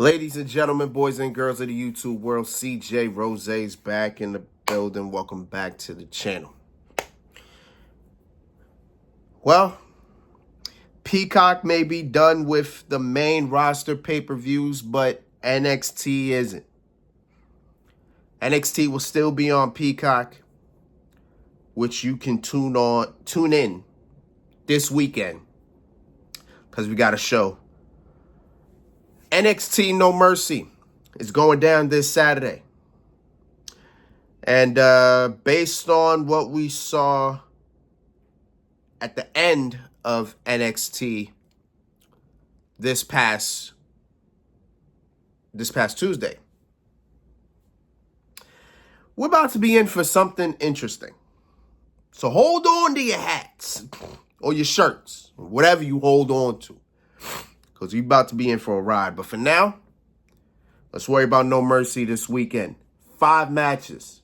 Ladies and gentlemen, boys and girls of the YouTube world, CJ Rose's back in the building. Welcome back to the channel. Well, Peacock may be done with the main roster pay-per-views, but NXT isn't. NXT will still be on Peacock, which you can tune in this weekend, because we got a show. NXT No Mercy is going down this Saturday. And based on what we saw at the end of NXT this past Tuesday, we're about to be in for something interesting. So hold on to your hats or your shirts, or whatever you hold on to, because we're about to be in for a ride. But for now, let's worry about No Mercy this weekend. 5 matches.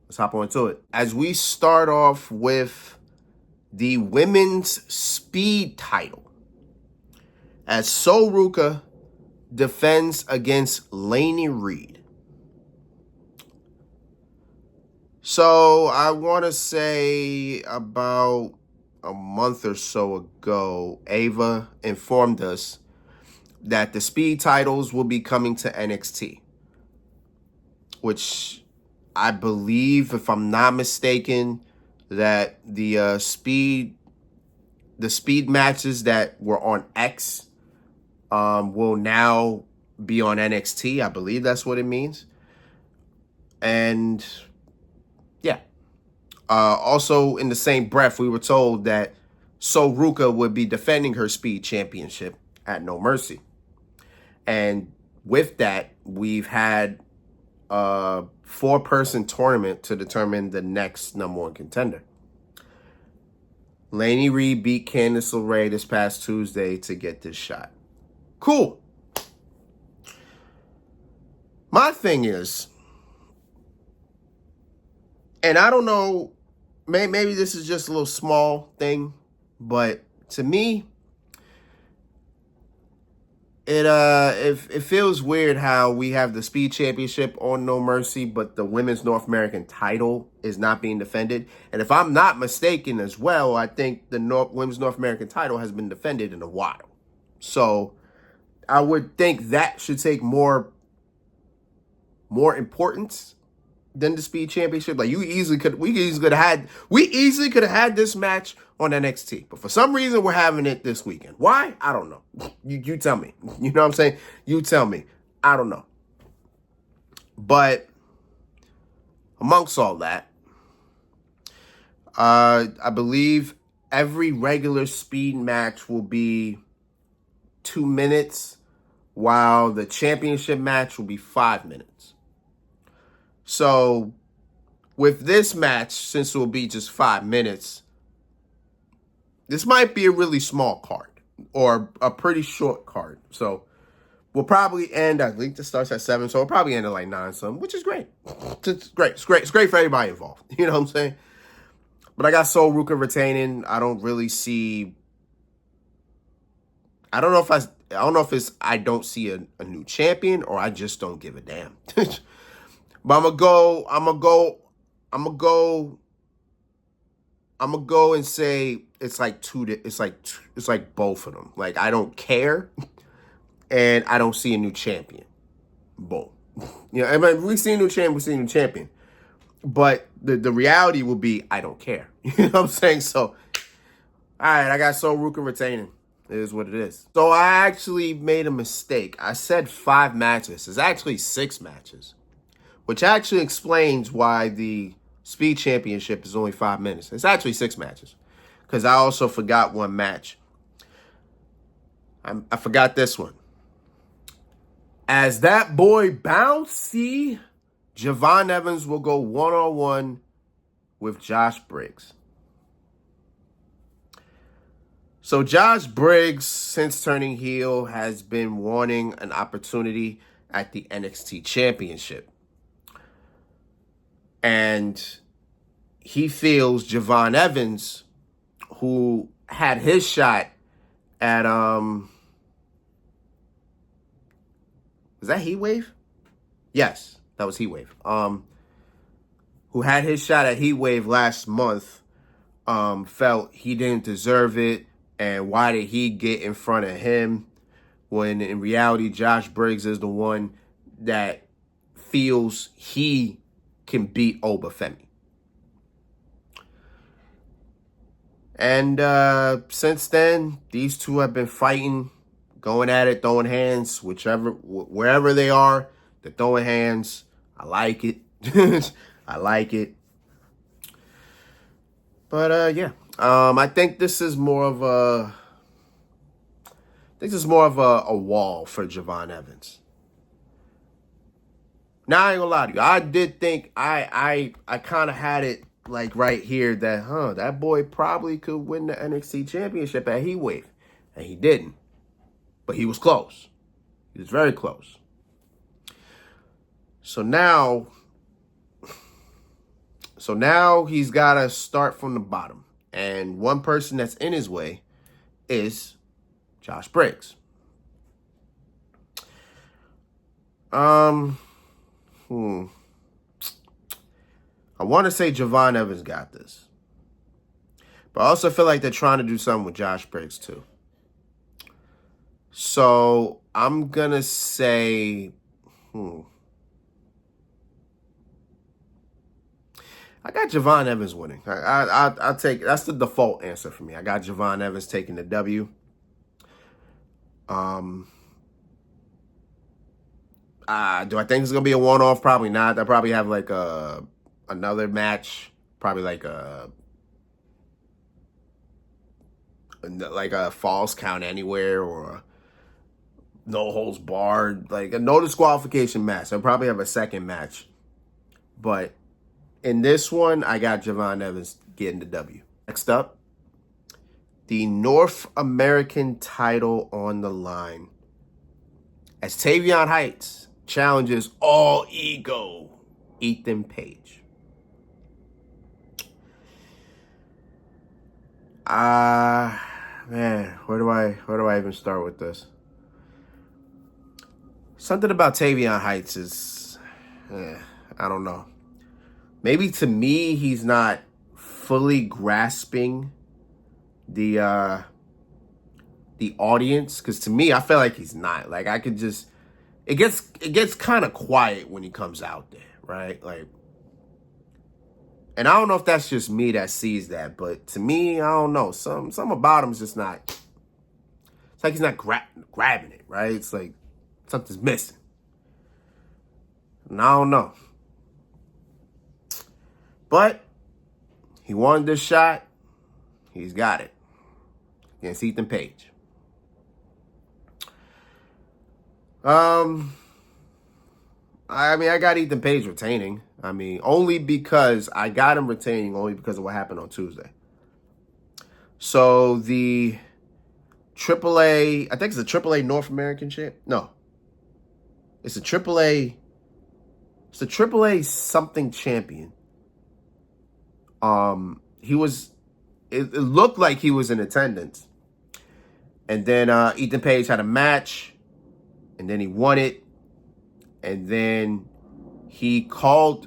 Let's hop on to it. As we start off with the women's speed title, as Sol Ruca defends against Laney Reed. So I want to say about a month or so ago, Ava informed us that the speed titles will be coming to NXT, which I believe, if I'm not mistaken, that the speed matches that were on X will now be on NXT. I believe that's what it means. And yeah. Also, in the same breath, we were told that Sol Ruca would be defending her speed championship at No Mercy. And with that, we've had a 4-person tournament to determine the next #1 contender. Laney Reed beat Candice LeRae this past Tuesday to get this shot. Cool. My thing is, and I don't know, maybe this is just a little small thing, but to me, it feels weird how we have the speed championship on No Mercy, but the women's North American title is not being defended. And if I'm not mistaken as well, I think the women's North American title has been defended in a while. So I would think that should take more importance than the speed championship. Like, we easily could have had this match on NXT, but for some reason we're having it this weekend. Why? I don't know. You tell me. You know what I'm saying? You tell me. I don't know. But amongst all that, I believe every regular speed match will be 2 minutes, while the championship match will be 5 minutes. So with this match, since it will be just 5 minutes, this might be a really small card or a pretty short card. So we'll probably end, I think this starts at 7, so we'll probably end at like 9 something, which is great. It's great. It's great for everybody involved. You know what I'm saying? But I got Sol Ruca retaining. I don't really see, I don't know if it's I don't see a new champion, or I just don't give a damn. But I'm gonna go and say it's like both of them. Like, I don't care, and I don't see a new champion. Boom. You know, I mean, we see a new champion. But the reality will be, I don't care. You know what I'm saying? So, all right, I got Sol Ruca retaining. It is what it is. So I actually made a mistake. I said 5 matches. It's actually 6 matches, which actually explains why the speed championship is only 5 minutes. It's actually 6 matches, because I also forgot one match. I forgot this one. As that boy Bouncy, Javon Evans will go one-on-one with Josh Briggs. So Josh Briggs, since turning heel, has been wanting an opportunity at the NXT Championship. And he feels Javon Evans, who had his shot at Was that Heat Wave? Yes, that was Heat Wave. Who had his shot at Heat Wave last month, felt he didn't deserve it, and why did he get in front of him when in reality Josh Briggs is the one that feels he can beat Obafemi. And since then, these two have been fighting, going at it, throwing hands, wherever they are, they're throwing hands. I like it. I like it. But yeah, I think this is more of a wall for Javon Evans. Now I ain't gonna lie to you. I did think I kind of had it like right here that that boy probably could win the NXT championship at Heat Wave, and he didn't. But he was close. He was very close. So now he's got to start from the bottom. And one person that's in his way is Josh Briggs. I want to say Javon Evans got this. But I also feel like they're trying to do something with Josh Briggs too. So I'm going to say, I got Javon Evans winning. I'll take, that's the default answer for me. I got Javon Evans taking the W. Do I think it's going to be a one-off? Probably not. They'll probably have like another match. Probably like a falls count anywhere or a no holds barred. Like a no disqualification match. They'll probably have a second match. But in this one, I got Javon Evans getting the W. Next up, the North American title on the line as Tavion Heights challenges All Ego Ethan Page. Man, where do I even start with this? Something about Tavion Heights is, I don't know. Maybe to me, he's not fully grasping the audience, because to me, I feel like he's not. Like I could just, it gets kind of quiet when he comes out there, right? Like, and I don't know if that's just me that sees that, but to me, I don't know. Some about him is just not. It's like he's not grabbing it, right? It's like something's missing, and I don't know. But he wanted this shot. He's got it against Ethan Page. I mean, I got Ethan Page retaining. I mean, only because I got him retaining, only because of what happened on Tuesday. So the AAA, I think it's a AAA North American champ. No, it's a AAA. It's a AAA something champion. He was. It looked like he was in attendance, and then Ethan Page had a match, and then he won it, and then he called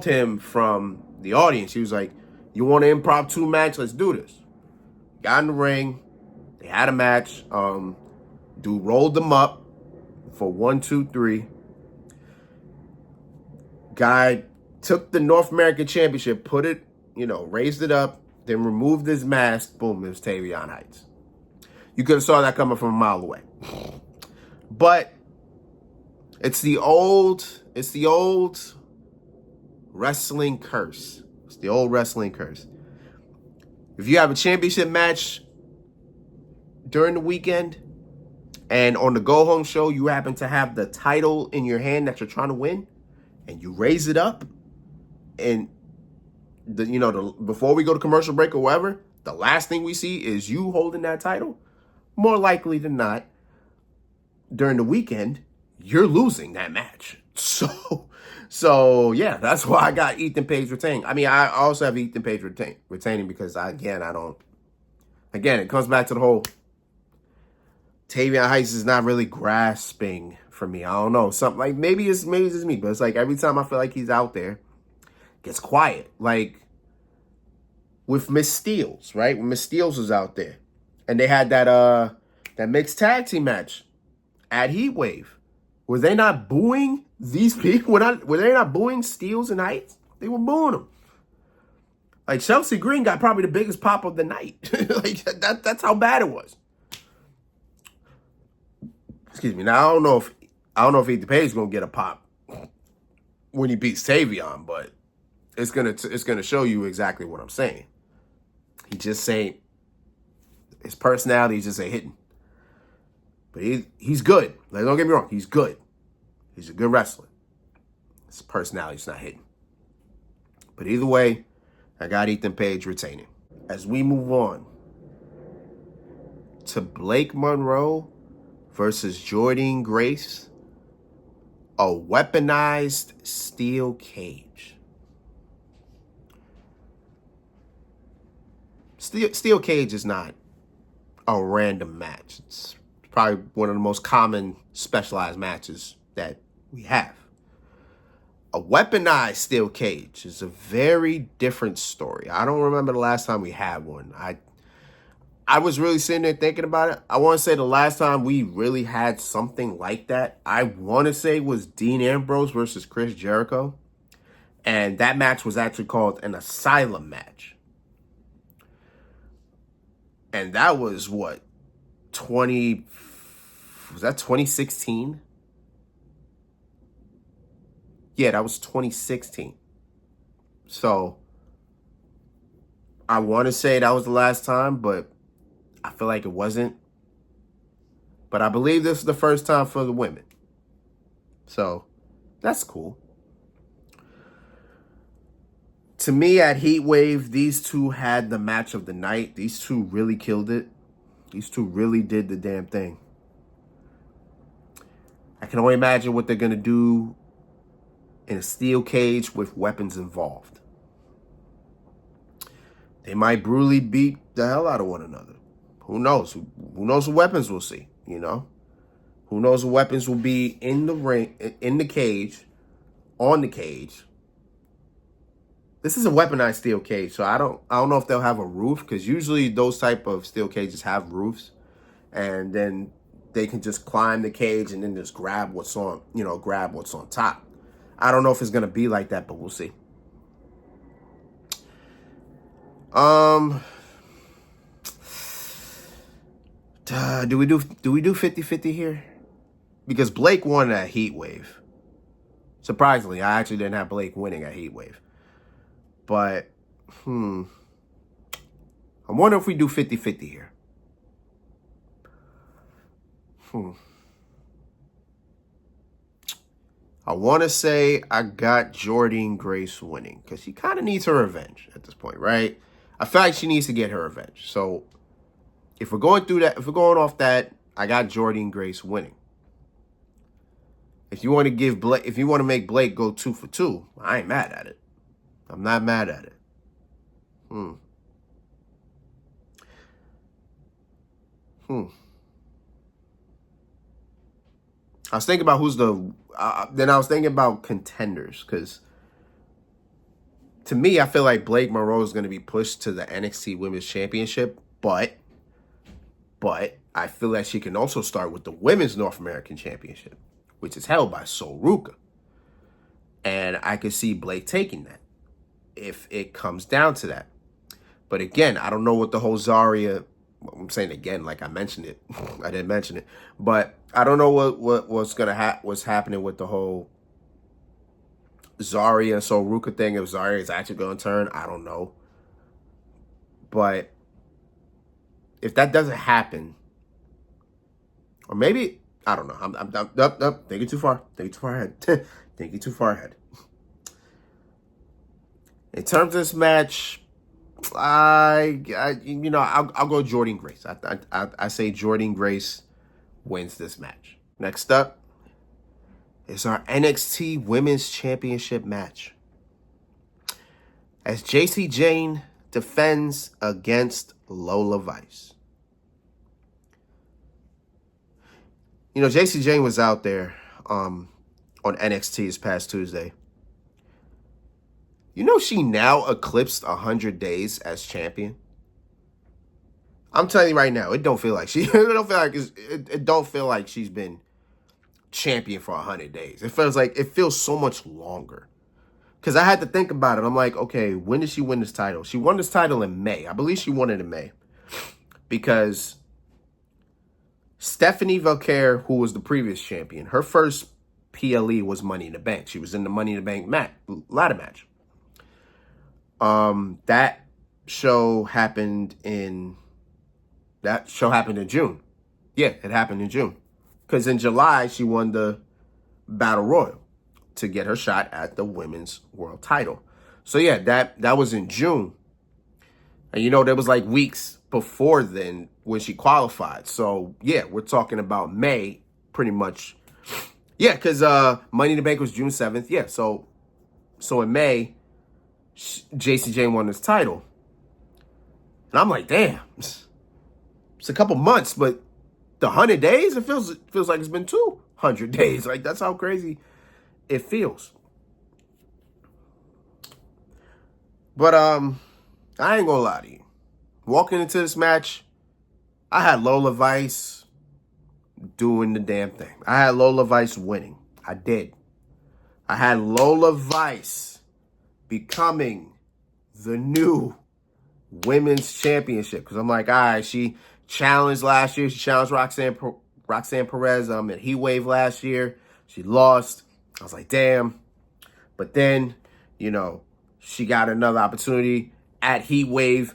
him from the audience. He was like, "You want an impromptu match? Let's do this." Got in the ring. They had a match. Dude rolled them up for 1, 2, 3. Guy took the North American Championship, put it, raised it up, then removed his mask. Boom, it was Tavion Heights. You could have saw that coming from a mile away. But it's the old wrestling curse. It's the old wrestling curse. If you have a championship match during the weekend and on the go-home show you happen to have the title in your hand that you're trying to win and you raise it up, and before we go to commercial break or whatever, the last thing we see is you holding that title, more likely than not, during the weekend, you're losing that match. So yeah, that's why I got Ethan Page retaining. I mean, I also have Ethan Page retaining because again, it comes back to the whole Tavion Heights is not really grasping for me. I don't know. Something like maybe it's just me, but it's like every time I feel like he's out there, it gets quiet. Like with Miss Steels, right? When Miss Steels was out there. And they had that mixed tag team match at Heat Wave. Were they not booing these people? Were they not booing Steels and Heights? They were booing them. Like Chelsea Green got probably the biggest pop of the night. Like that's how bad it was. Excuse me. Now I don't know if Ethan Page is gonna get a pop when he beats Tavion, but it's gonna show you exactly what I'm saying. He just ain't, his personality just ain't hitting. But he's good. Like, don't get me wrong, he's good. He's a good wrestler. His personality's not hitting. But either way, I got Ethan Page retaining. As we move on to Blake Monroe versus Jordynne Grace, a weaponized steel cage. Steel cage is not a random match. It's probably one of the most common specialized matches that we have. A weaponized steel cage is a very different story. I don't remember the last time we had one. I was really sitting there thinking about it. I want to say the last time we really had something like that, I want to say was Dean Ambrose versus Chris Jericho. And that match was actually called an Asylum match. And that was what? Was that 2016? Yeah, that was 2016. So I want to say that was the last time, but I feel like it wasn't. But I believe this is the first time for the women. So that's cool. To me, at Heat Wave, these two had the match of the night. These two really killed it. These two really did the damn thing. I can only imagine what they're going to do in a steel cage with weapons involved. They might brutally beat the hell out of one another. Who knows? Who knows what weapons we'll see, you know? Who knows what weapons will be in the ring, in the cage, on the cage. This is a weaponized steel cage, so I don't know if they'll have a roof, because usually those type of steel cages have roofs, and then they can just climb the cage and then just grab what's on top. I don't know if it's gonna be like that, but we'll see. Do we do 50-50 here? Because Blake won at Heat Wave. Surprisingly, I actually didn't have Blake winning at Heat Wave. But, I wonder if we do 50-50 here. I want to say I got Jordynne Grace winning, because she kind of needs her revenge at this point, right? I feel like she needs to get her revenge. So if we're going through that, if we're going off that, I got Jordynne Grace winning. If you want to make Blake go 2 for 2, I ain't mad at it. I'm not mad at it. I was thinking about then I was thinking about contenders, because to me, I feel like Blake Monroe is going to be pushed to the NXT Women's Championship, but I feel like she can also start with the Women's North American Championship, which is held by Sol Ruca. And I could see Blake taking that if it comes down to that. But again, I don't know what the whole Zarya, I'm saying again like I mentioned it. I didn't mention it. But I don't know what's happening with the whole Zarya and Sol Ruca thing. If Zarya is actually going to turn, I don't know. But if that doesn't happen, or maybe, I don't know. I'm thinking too far. Thinking too far ahead. Thinking too far ahead. In terms of this match, I'll go Jordynne Grace. I say Jordynne Grace wins this match. Next up is our NXT Women's Championship match, as JC Jane defends against Lola Vice. JC Jane was out there on NXT this past Tuesday. You know she now eclipsed 100 days as champion. I'm telling you right now, it don't feel like it don't feel like she's been champion for 100 days. It feels so much longer. Because I had to think about it. I'm like, okay, when did she win this title? She won this title in May. I believe she won it in May. Because Stephanie Valkyrie, who was the previous champion, her first PLE was Money in the Bank. She was in the Money in the Bank ladder match. That show happened in June. Yeah, it happened in June. Because in July, she won the Battle Royal to get her shot at the Women's World title. So yeah, that was in June. And there was like weeks before then when she qualified. So yeah, we're talking about May pretty much. Yeah, because Money in the Bank was June 7th. Yeah, so in May, JC Jane won this title. And I'm like, damn, it's a couple months, but the 100 days, it feels like it's been 200 days. Like, that's how crazy it feels. But I ain't gonna lie to you. Walking into this match, I had Lola Vice doing the damn thing. I had Lola Vice winning. I did. I had Lola Vice becoming the new women's championship. Because I'm like, all right, she challenged last year. She challenged Roxanne Perez at Heat Wave last year. She lost. I was like, damn. But then, she got another opportunity at Heat Wave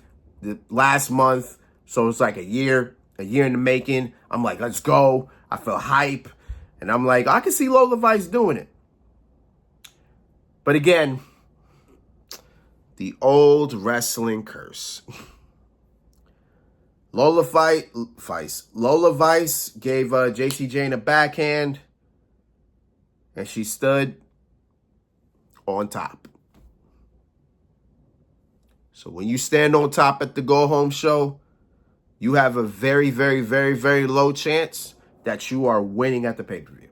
last month. So it's like a year in the making. I'm like, let's go. I feel hype. And I'm like, I can see Lola Vice doing it. But again, the old wrestling curse. Lola Vice gave JC Jane a backhand, and she stood on top. So when you stand on top at the Go Home show, you have a very, very, very, very low chance that you are winning at the pay-per-view.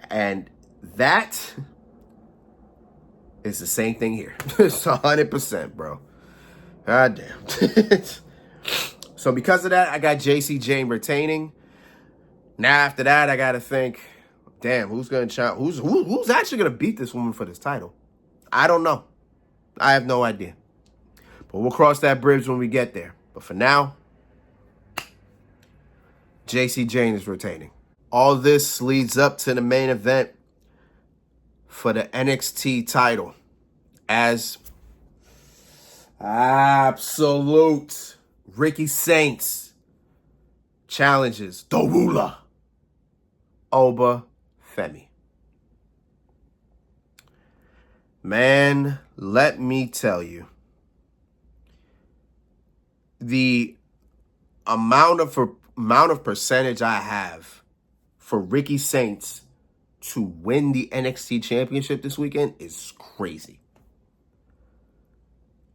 And that is the same thing here. It's 100%, bro. God damn. So because of that, I got JC Jane retaining. Now after that, I got to think, damn, who's actually going to beat this woman for this title? I don't know. I have no idea. But we'll cross that bridge when we get there. But for now, JC Jane is retaining. All this leads up to the main event for the NXT title as absolute Ricky Saints challenges the ruler, Oba Femi. Man, let me tell you, the amount of percentage I have for Ricky Saints to win the NXT championship this weekend is crazy.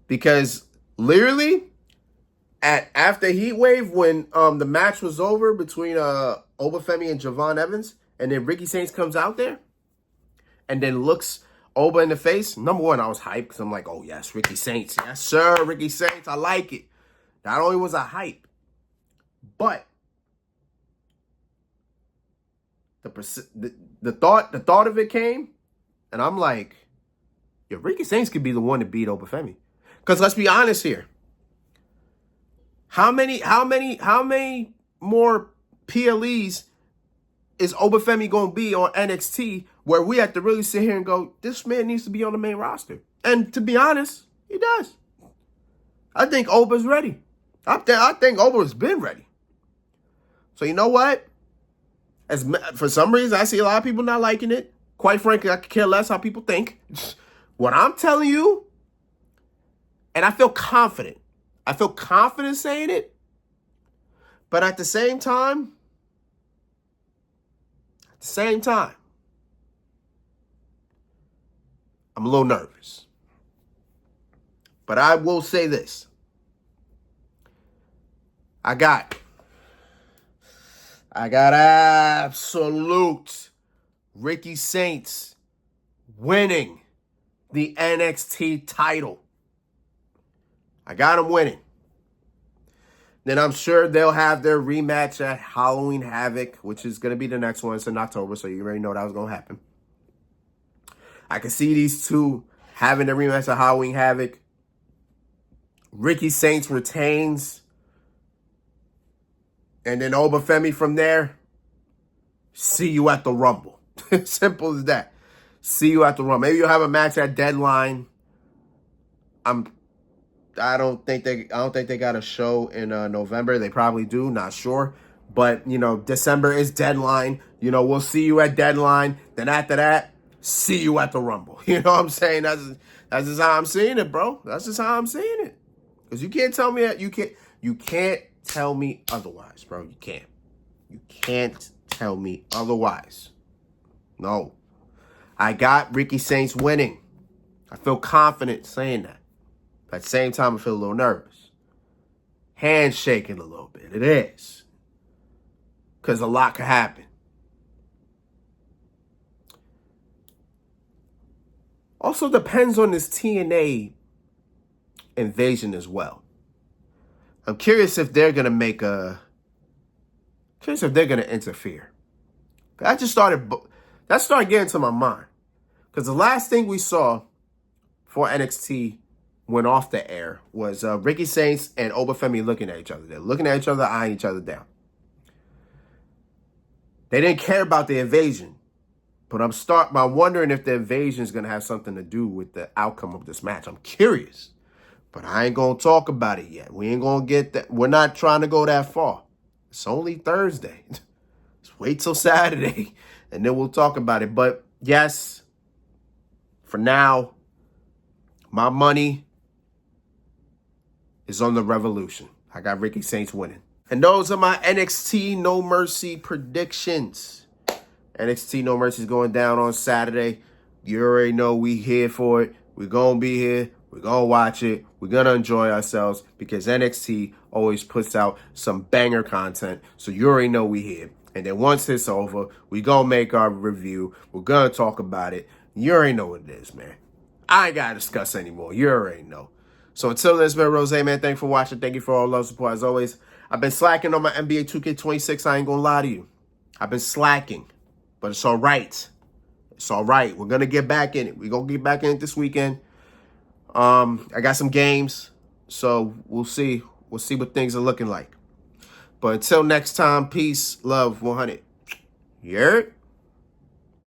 Because literally after Heat Wave, when the match was over between Oba Femi and Javon Evans, and then Ricky Saints comes out there and then looks Oba in the face, number one, I was hyped because I'm like, oh yes, Ricky Saints. Yes, sir, Ricky Saints. I like it. Not only was I hype, but the thought of it came, and I'm like, yo, Ricky Saints could be the one to beat Oba Femi. Because let's be honest here. How many more PLEs is Oba Femi going to be on NXT where we have to really sit here and go, this man needs to be on the main roster? And to be honest, he does. I think Oba's ready. I think Oba's been ready. So you know what? For some reason, I see a lot of people not liking it. Quite frankly, I could care less how people think. What I'm telling you, and I feel confident. I feel confident saying it. But at the same time, I'm a little nervous. But I will say this. I got absolute Ricky Saints winning the NXT title. I got him winning. Then I'm sure they'll have their rematch at Halloween Havoc, which is going to be the next one. It's in October, so you already know that was going to happen. I can see these two having the rematch at Halloween Havoc. Ricky Saints retains. And then Obafemi from there. See you at the Rumble. Simple as that. See you at the Rumble. Maybe you'll have a match at Deadline. I don't think they got a show in November. They probably do, not sure. But, December is Deadline. We'll see you at Deadline. Then after that, see you at the Rumble. You know what I'm saying? That's just how I'm seeing it, bro. That's just how I'm seeing it. Because you can't tell me that you can't tell me otherwise, bro. You can't. You can't tell me otherwise. No. I got Ricky Saints winning. I feel confident saying that. But at the same time, I feel a little nervous. Hands shaking a little bit. It is. Because a lot could happen. Also depends on this TNA invasion as well. I'm curious if they're going to interfere. That started getting to my mind. Because the last thing we saw for NXT went off the air was Ricky Saints and Obafemi looking at each other. They're looking at each other, eyeing each other down. They didn't care about the invasion. But I'm wondering if the invasion is going to have something to do with the outcome of this match. I'm curious. But I ain't going to talk about it yet. We ain't going to get that. We're not trying to go that far. It's only Thursday. Just wait till Saturday. And then we'll talk about it. But yes, for now, my money is on the Revolution. I got Ricky Saints winning. And those are my NXT No Mercy predictions. NXT No Mercy is going down on Saturday. You already know we here for it. We're going to be here. We're going to watch it. We're going to enjoy ourselves because NXT always puts out some banger content. So you already know we here. And then once it's over, we're going to make our review. We're going to talk about it. You already know what it is, man. I ain't got to discuss anymore. You already know. So until then, it's been Rose, man. Thanks for watching. Thank you for all love, support. As always, I've been slacking on my NBA 2K26. I ain't going to lie to you. I've been slacking. But it's all right. It's all right. We're going to get back in it. We're going to get back in it this weekend. I got some games. So we'll see. We'll see what things are looking like. But until next time, peace, love, 100. Yeah.